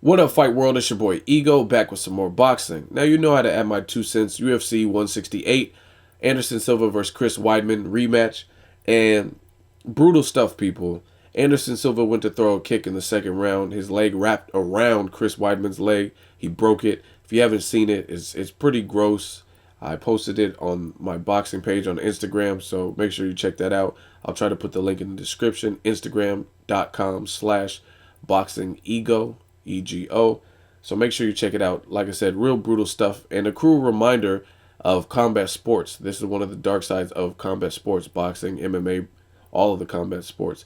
What up, Fight World? It's your boy Ego, back with some more boxing. Now you know how to add my 2 cents. UFC 168, Anderson Silva versus Chris Weidman rematch, and brutal stuff, people. Anderson Silva went to throw a kick in the second round. His leg wrapped around Chris Weidman's leg. He broke it. If you haven't seen it, it's pretty gross. I posted it on my boxing page on Instagram, so make sure you check that out. I'll try to put the link in the description, instagram.com/boxingego. EGO. So make sure you check it out. Like I said, real brutal stuff and a cruel reminder of combat sports. This is one of the dark sides of combat sports, boxing, MMA, all of the combat sports.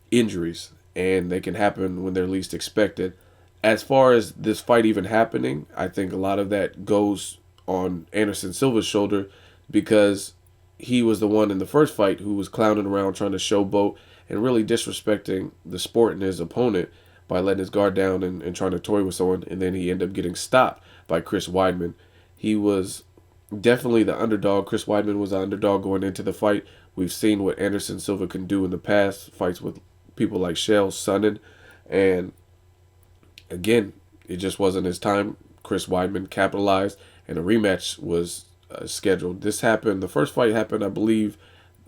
Injuries, and they can happen when they're least expected. As far as this fight even happening, I think a lot of that goes on Anderson Silva's shoulder because he was the one in the first fight who was clowning around trying to showboat and really disrespecting the sport and his opponent by letting his guard down and trying to toy with someone, and then he ended up getting stopped by Chris Weidman. He was definitely the underdog. Chris Weidman was the underdog going into the fight. We've seen what Anderson Silva can do in the past, fights with people like Chael Sonnen, and again, it just wasn't his time. Chris Weidman capitalized, and a rematch was scheduled. This happened, the first fight happened, I believe,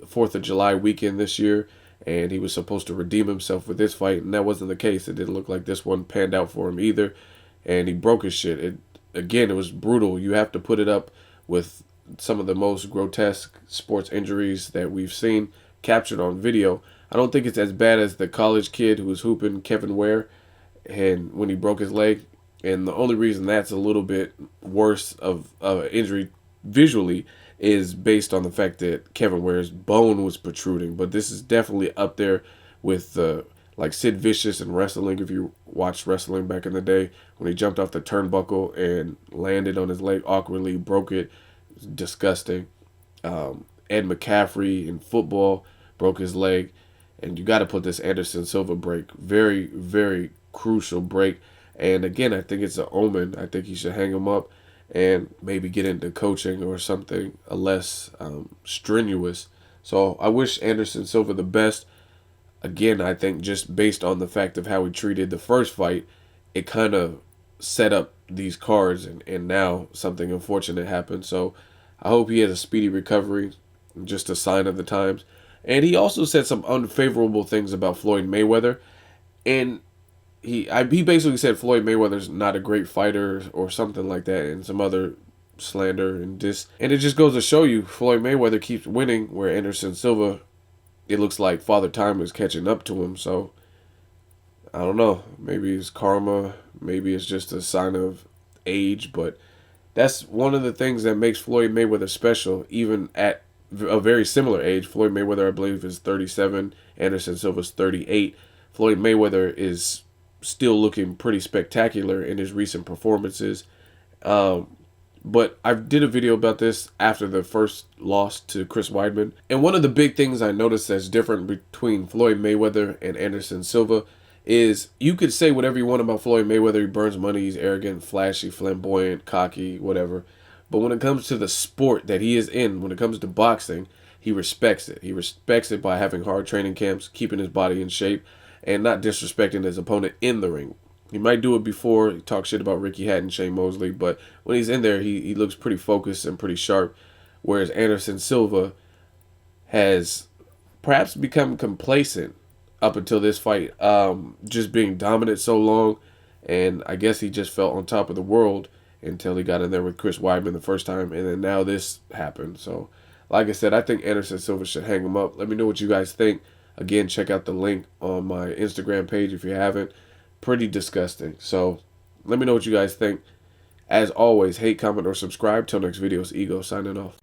4th of July weekend this year, and he was supposed to redeem himself with this fight, and that wasn't the case. It didn't look like this one panned out for him either, and he broke his shit. Again, it was brutal. You have to put it up with some of the most grotesque sports injuries that we've seen captured on video. I don't think it's as bad as the college kid who was hooping, Kevin Ware, and when he broke his leg. And the only reason that's a little bit worse of injury visually is based on the fact that Kevin Ware's bone was protruding. But this is definitely up there with like Sid Vicious in wrestling. If you watched wrestling back in the day, when he jumped off the turnbuckle and landed on his leg awkwardly, broke it. It was disgusting. Ed McCaffrey in football broke his leg. And you got to put this Anderson Silva break. Very, very crucial break. And again, I think it's an omen. I think he should hang him up and maybe get into coaching or something less strenuous. So I wish Anderson Silva the best. Again, I think just based on the fact of how he treated the first fight, it kind of set up these cards, and now something unfortunate happened. So I hope he has a speedy recovery, just a sign of the times. And he also said some unfavorable things about Floyd Mayweather, and he basically said Floyd Mayweather's not a great fighter or something like that, and some other slander and it just goes to show you Floyd Mayweather keeps winning, where Anderson Silva, it looks like Father Time is catching up to him. So I don't know, maybe it's karma, maybe it's just a sign of age, but that's one of the things that makes Floyd Mayweather special, even at a very similar age. Floyd Mayweather, I believe, is 37, Anderson Silva's 38. Floyd Mayweather is still looking pretty spectacular in his recent performances. But I did a video about this after the first loss to Chris Weidman. And one of the big things I noticed that's different between Floyd Mayweather and Anderson Silva is you could say whatever you want about Floyd Mayweather. He burns money, he's arrogant, flashy, flamboyant, cocky, whatever. But when it comes to the sport that he is in, when it comes to boxing, he respects it. He respects it by having hard training camps, keeping his body in shape, and not disrespecting his opponent in the ring. He might do it before, he talks shit about Ricky Hatton, Shane Mosley, but when he's in there, he looks pretty focused and pretty sharp, whereas Anderson Silva has perhaps become complacent up until this fight, just being dominant so long, and I guess he just felt on top of the world until he got in there with Chris Weidman the first time, and then now this happened. So, like I said, I think Anderson Silva should hang him up. Let me know what you guys think. Again, check out the link on my Instagram page if you haven't. Pretty disgusting. So, let me know what you guys think. As always, hate, comment, or subscribe. Till next video, it's Ego signing off.